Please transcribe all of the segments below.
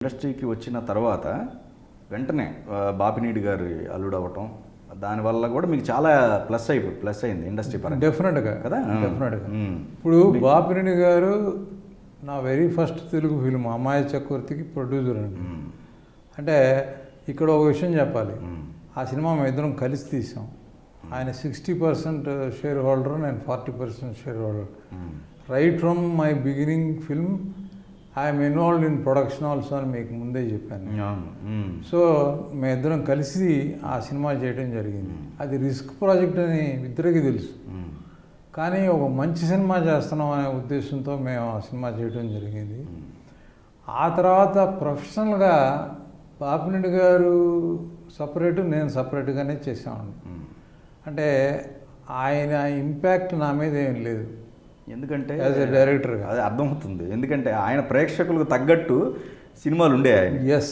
ఇండస్ట్రీకి వచ్చిన తర్వాత వెంటనే బాపినీడి గారి అల్లుడు అవ్వటం దానివల్ల కూడా మీకు చాలా ప్లస్ అయింది ఇండస్ట్రీ పరంగా. డెఫినెట్గా కదా? డెఫినెట్గా. ఇప్పుడు బాపినేని గారు నా వెరీ ఫస్ట్ తెలుగు ఫిల్మ్ అమ్మాయి చక్రవర్తికి ప్రొడ్యూసర్ అండి. అంటే ఇక్కడ ఒక విషయం చెప్పాలి, ఆ సినిమా మేము ఇద్దరం కలిసి తీసాం. ఆయన 60% షేర్ హోల్డర్, నేను 40% share holder. Right from my beginning film I'm involved in production also అని మీకు ముందే చెప్పాను. సో మేమిద్దరం కలిసి ఆ సినిమా చేయడం జరిగింది. అది రిస్క్ ప్రాజెక్ట్ అని ఇద్దరికి తెలుసు, కానీ ఒక మంచి సినిమా చేస్తున్నాం అనే ఉద్దేశంతో మేము ఆ సినిమా చేయడం జరిగింది. ఆ తర్వాత ప్రొఫెషనల్గా బాపినీడి గారు సపరేటు, నేను సపరేట్గానే చేసామండి. అంటే ఆయన ఇంపాక్ట్ నా మీద ఏం లేదు, ఎందుకంటే యాజ్ ఎ డైరెక్టర్గా. అది అర్థమవుతుంది, ఎందుకంటే ఆయన ప్రేక్షకులకు తగ్గట్టు సినిమాలు ఉండే ఆయన. ఎస్,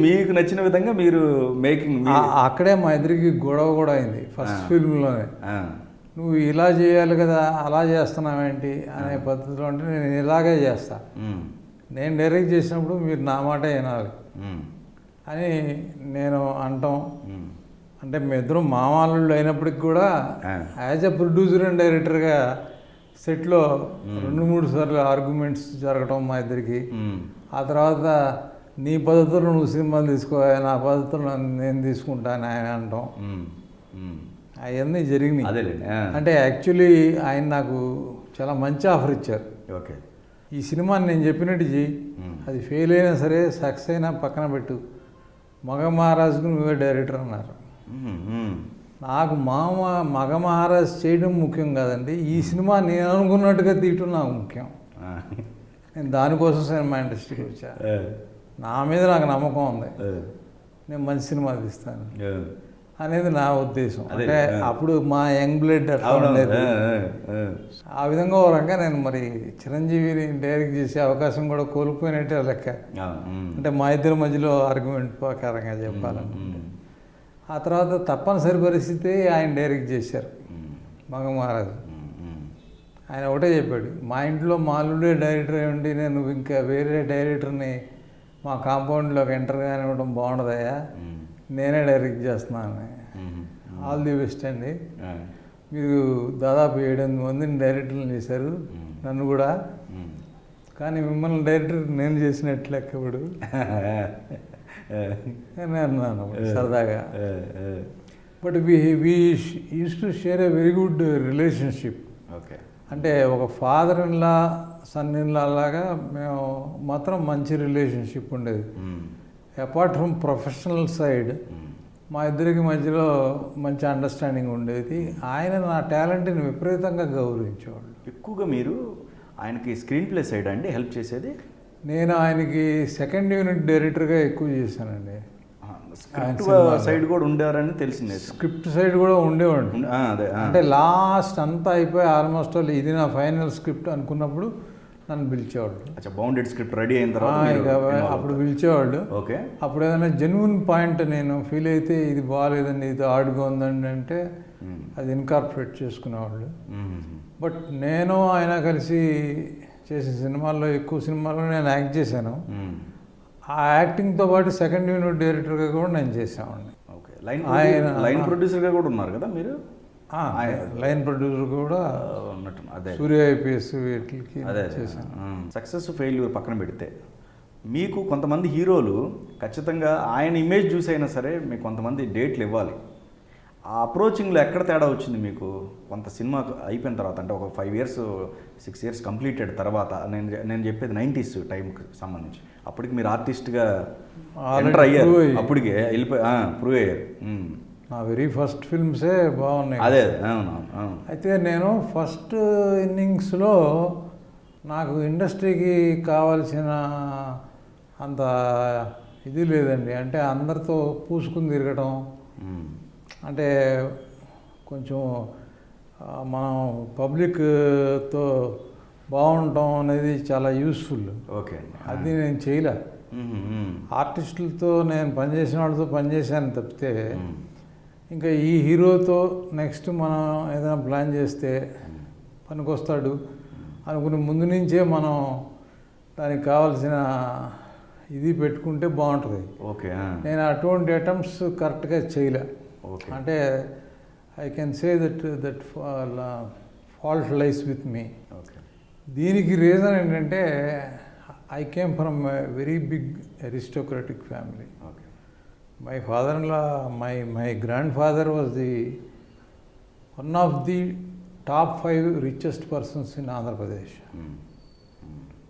మీకు నచ్చిన విధంగా మీరు మేకింగ్. అక్కడే మా ఇద్దరికి గొడవ కూడా అయింది ఫస్ట్ ఫిల్మ్లోనే. నువ్వు ఇలా చేయాలి కదా, అలా చేస్తున్నావేంటి అనే పద్ధతిలో అంటే నేను ఇలాగే చేస్తా, నేను డైరెక్ట్ చేసినప్పుడు మీరు నా మాట వినాలి అని నేను అంటాం. అంటే మీ ఇద్దరం మామాళ్ళు అయినప్పటికి కూడా యాజ్ ఎ ప్రొడ్యూసర్ అండ్ డైరెక్టర్గా సెట్లో 2-3 సార్లు ఆర్గ్యుమెంట్స్ జరగటం మా ఇద్దరికి. ఆ తర్వాత నీ పద్ధతుల్లో నువ్వు సినిమాలు తీసుకో, నా పద్ధతుల్లో నేను తీసుకుంటాను ఆయన అంటాం. అవన్నీ జరిగినాయి. అంటే యాక్చువల్లీ ఆయన నాకు చాలా మంచి ఆఫర్ ఇచ్చారు. ఓకే, ఈ సినిమాని నేను చెప్పినట్టు చెయ్యి, అది ఫెయిల్ అయినా సరే సక్సెస్ అయినా పక్కన పెట్టు, మగ మహారాజుకు నువ్వే డైరెక్టర్ అన్నారు. నాకు మగ మహారాజ్ చేయడం ముఖ్యం కాదండి, ఈ సినిమా నేను అనుకున్నట్టుగా తీయటం నాకు ముఖ్యం. నేను దానికోసం సినిమా ఇండస్ట్రీకి వచ్చా. నా మీద నాకు నమ్మకం ఉంది, నేను మంచి సినిమా తీస్తాను అనేది నా ఉద్దేశం. అంటే అప్పుడు మా యంగ్ బ్లడ్ అట్లా ఉండేది. ఆ విధంగా ఒక రకంగా నేను మరి చిరంజీవిని డైరెక్ట్ చేసే అవకాశం కూడా కోల్పోయినట్టే లెక్క. అంటే మా ఇద్దరి మధ్యలో ఆర్గ్యుమెంట్ ప్రకారంగా చెప్పాలనుకుంటే. ఆ తర్వాత తప్పనిసరి పరిస్థితి ఆయన డైరెక్ట్ చేశారు మగ మహారాజు. ఆయన ఒకటే చెప్పాడు, మా ఇంట్లో మాలుడే డైరెక్టర్ ఉండి నేను ఇంకా వేరే డైరెక్టర్ని మా కాంపౌండ్లోకి ఎంటర్ కానివ్వడం బాగుండదయ్యా, నేనే డైరెక్ట్ చేస్తున్నాను. ఆల్ ది బెస్ట్ అండి. మీరు దాదాపు 7-8 మందిని డైరెక్టర్లు చేశారు, నన్ను కూడా, కానీ మిమ్మల్ని డైరెక్టర్ నేను చేసినట్లు లెక్క ఇప్పుడు అని అన్నాను సరదాగా. But we use to share a very good relationship. Okay, అంటే ఒక ఫాదర్ ఇన్లా సన్ ఇన్లా లాగా మేము మాత్రం మంచి రిలేషన్షిప్ ఉండేది. అపార్ట్ ఫ్రమ్ ప్రొఫెషనల్ సైడ్ మా ఇద్దరికి మధ్యలో మంచి అండర్స్టాండింగ్ ఉండేది. ఆయన నా టాలెంట్ని విపరీతంగా గౌరవించేవాళ్ళు. ఎక్కువగా మీరు ఆయనకి స్క్రీన్ ప్లే సైడ్ అండి హెల్ప్ చేసేది? నేను ఆయనకి సెకండ్ యూనిట్ డైరెక్టర్గా ఎక్కువ చేశానండి. సైడ్ కూడా ఉండేవారని తెలిసిందే. స్క్రిప్ట్ సైడ్ కూడా ఉండేవాడు. అంటే లాస్ట్ అంతా అయిపోయి ఆల్మోస్ట్ ఇది నా ఫైనల్ స్క్రిప్ట్ అనుకున్నప్పుడు నన్ను పిలిచేవాళ్ళు. బౌండెడ్ స్క్రిప్ట్ రెడీ అయిన తర్వాత అప్పుడు పిలిచేవాళ్ళు. ఓకే, అప్పుడు ఏదైనా జెన్యున్ పాయింట్ నేను ఫీల్ అయితే ఇది బాగాలేదండి, ఇది ఆడుగా ఉందండి అంటే అది ఇన్కార్పొరేట్ చేసుకునేవాళ్ళు. బట్ నేను ఆయన కలిసి చేసే సినిమాల్లో ఎక్కువ సినిమాల్లో నేను యాక్ట్ చేశాను. ఆ యాక్టింగ్తో పాటు సెకండ్ యూనిట్ డైరెక్టర్గా కూడా నేను చేసామండి. ఓకే, లైన్ ప్రొడ్యూసర్గా కూడా ఉన్నారు కదా మీరు? లైన్ ప్రొడ్యూసర్ కూడా ఉన్నట్టు. అదే సూర్య ఐపీఎస్ వీటికి అదే చేశాను. సక్సెస్ ఫెయిల్యూర్ పక్కన పెడితే మీకు కొంతమంది హీరోలు ఖచ్చితంగా ఆయన ఇమేజ్ చూసి అయినా సరే మీకు కొంతమంది డేట్లు ఇవ్వాలి. ఆ అప్రోచింగ్లో ఎక్కడ తేడా వచ్చింది మీకు? కొంత సినిమా అయిపోయిన తర్వాత, అంటే ఒక 5 years 6 years కంప్లీటెడ్ తర్వాత, నేను చెప్పేది 90s టైంకి సంబంధించి, అప్పటికి మీరు ఆర్టిస్ట్గా ఎంటర్ అయ్యారు, అప్పటికే వెళ్ళిపోయి ప్రూవ్ అయ్యారు. నా వెరీ ఫస్ట్ ఫిల్మ్సే బాగున్నాయి. అదే, అవును. అయితే నేను ఫస్ట్ ఇన్నింగ్స్లో నాకు ఇండస్ట్రీకి కావాల్సిన అంత ఇది లేదండి. అంటే అందరితో పూసుకుని తిరగడం, అంటే కొంచెం మనం పబ్లిక్తో బాగుంటాం అనేది చాలా యూస్ఫుల్. ఓకే, అది నేను చేయలే. ఆర్టిస్టులతో నేను పనిచేసిన వాళ్ళతో పనిచేశాను తప్పితే, ఇంకా ఈ హీరోతో నెక్స్ట్ మనం ఏదైనా ప్లాన్ చేస్తే పనికొస్తాడు అనుకుని ముందు నుంచే మనం దానికి కావాల్సిన ఇది పెట్టుకుంటే బాగుంటుంది. ఓకే. నేను అటువంటి అటెంప్ట్స్ కరెక్ట్గా చేయలే. ఓకే. అంటే I can say that fault lies with me. Okay. దీనికి రీజన్ ఏంటంటే I came from a very big aristocratic family. Okay. My father in law my grandfather was the one of the top 5 richest persons in Andhra Pradesh.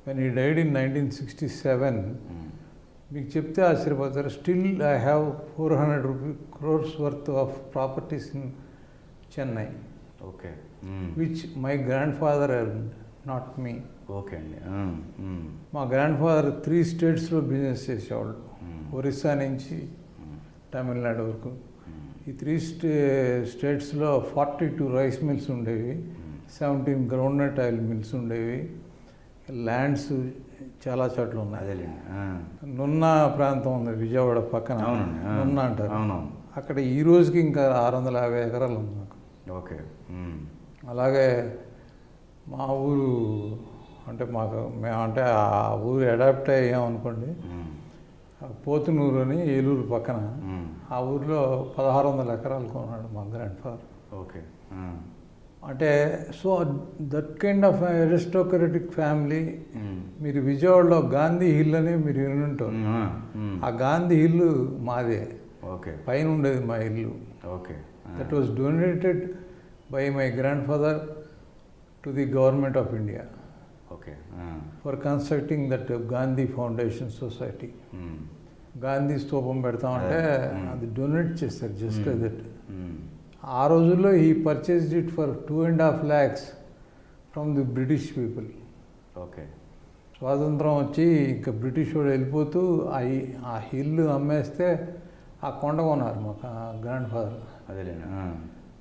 When he died in 1967, మీకు చెప్తే ఆశ్చర్యపోతారు, still I have 400 crores worth of properties in Chennai, okay. Which my grand father earned, not me. Okay అండి. మా grand father 3 states business చేసేవాళ్ళు, ఒరిస్సా నుంచి తమిళనాడు వరకు. ఈ 3 states 42 rice mills ఉండేవి, 17 గ్రౌండ్నట్ ఆయిల్ మిల్స్ ఉండేవి, ల్యాండ్స్ చాలా చోట్ల ఉన్నాయి. అదేలేండి. నున్న ప్రాంతం ఉంది విజయవాడ పక్కన, అవునండి. నున్న అంటారు. అవునవును. అక్కడ ఈ రోజుకి ఇంకా 650 ఎకరాలు ఉంది నాకు. ఓకే. అలాగే మా ఊరు అంటే మేము అంటే ఆ ఊరు అడాప్ట్ అయ్యామనుకోండి, పోతునూరు అని ఏలూరు పక్కన, ఆ ఊరిలో 1600 ఎకరాలు కొన్నాడు మా గ్రాండ్ ఫాదర్. ఓకే. అంటే so that kind of aristocratic family. మీరు విజయవాడలో గాంధీ హిల్ అని మీరు వినుంటారు. ఆ గాంధీ హిల్ మాదే. ఓకే. పైన ఉండేది మా ఇల్లు. Okay. That was donated by my grand father to the government of India okay. For constructing that Gandhi foundation society. Gandhi స్తూపం పెడతామంటే అది డొనేట్ చేస్తారు జస్ట్ దట్. ఆ రోజుల్లో ఈ purchased it for 2.5 lakhs from the British people. Okay. స్వాతంత్రం వచ్చి ఇంకా British వాడు వెళ్ళిపోతూ ఆ హిల్ అమ్మేస్తే ఆ కొండ కొన్నారు మా గ్రాండ్ ఫాదర్. అదేలేండి.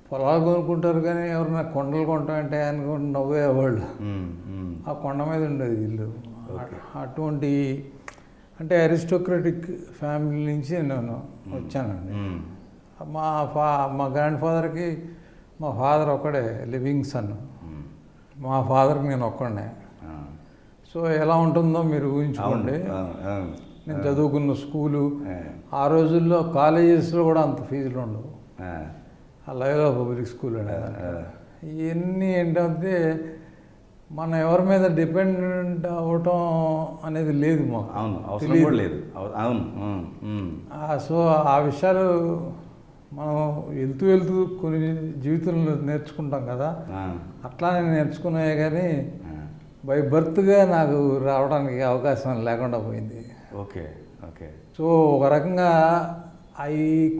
పొలాలు కొనుక్కుంటారు కానీ ఎవరన్నా కొండలు కొంటామంటే అనుకుంటూ నవ్వేవాళ్ళు. ఆ కొండ మీద ఉండేది ఇల్లు. అటువంటి అంటే అరిస్టోక్రటిక్ ఫ్యామిలీ నుంచి నేను వచ్చానండి. మా గ్రాండ్ ఫాదర్కి మా ఫాదర్ ఒక్కడే లివింగ్ సన్, మా ఫాదర్కి నేను ఒక్కడే. సో ఎలా ఉంటుందో మీరు ఊహించుకోండి. నేను చదువుకున్న స్కూలు, ఆ రోజుల్లో కాలేజెస్లో కూడా అంత ఫీజులు ఉండవు. ఆ లైవ్లో పబ్లిక్ స్కూల్ అనేది ఇవన్నీ ఏంటంటే మనం ఎవరి మీద డిపెండెంట్ అవ్వటం అనేది లేదు మాకు. అవసరం కూడా లేదు. అవును. సో ఆ విషయాలు మనం వెళ్తూ కొన్ని జీవితంలో నేర్చుకుంటాం కదా, అట్లా నేను నేర్చుకున్నాయే కానీ బై బర్త్గా నాకు రావడానికి అవకాశం లేకుండా పోయింది. ఓకే. ఓకే. సో ఒక రకంగా I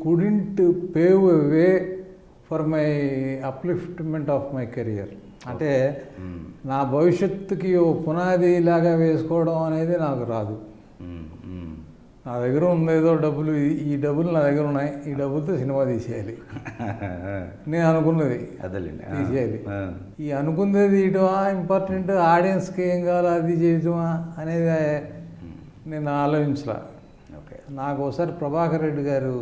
couldn't pave way for my upliftment of my career. అంటే నా భవిష్యత్తుకి ఓ పునాది లాగా వేసుకోవడం అనేది నాకు రాదు. నా దగ్గర ఉండేదో డబ్బులు, ఈ డబ్బులు నా దగ్గర ఉన్నాయి, ఈ డబ్బులతో సినిమా తీసేయాలి నేను అనుకున్నది తీసేయాలి. ఈ అనుకున్నది తీయటమా ఇంపార్టెంట్, ఆడియన్స్కి ఏం కావాలో అది చేయటమా అనేది నేను ఆలోచించలా. నాకు ఒకసారి ప్రభాకర్ రెడ్డి గారు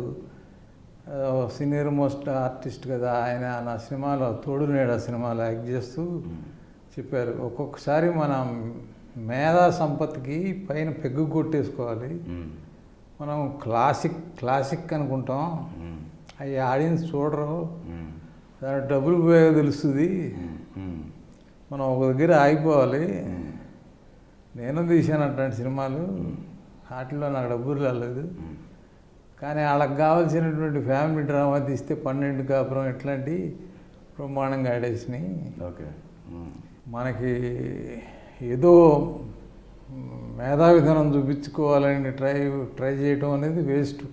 సీనియర్ మోస్ట్ ఆర్టిస్ట్ కదా, ఆయన నా సినిమాలో తోడు నీడ సినిమాలో యాక్ట్ చేస్తూ చెప్పారు, ఒక్కొక్కసారి మనం మేధా సంపత్తికి పైన పెగ్గు కొట్టేసుకోవాలి. మనం క్లాసిక్ అనుకుంటాం, అవి ఆడియన్స్ చూడరు, దాని డబ్బులు పోయే తెలుస్తుంది. మనం ఒక దగ్గర ఆగిపోవాలి. నేను తీశాను అట్లాంటి సినిమాలు, వాటిలో నాకు డబ్బులు రాలేదు. కానీ వాళ్ళకి కావాల్సినటువంటి ఫ్యామిలీ డ్రామా తీస్తే 12 కాపురం ఇట్లాంటి బ్రహ్మాండంగా ఆడేసినాయి. ఓకే. మనకి ఏదో మేధావిధనం చూపించుకోవాలని ట్రై చేయటం అనేది వేస్ట్.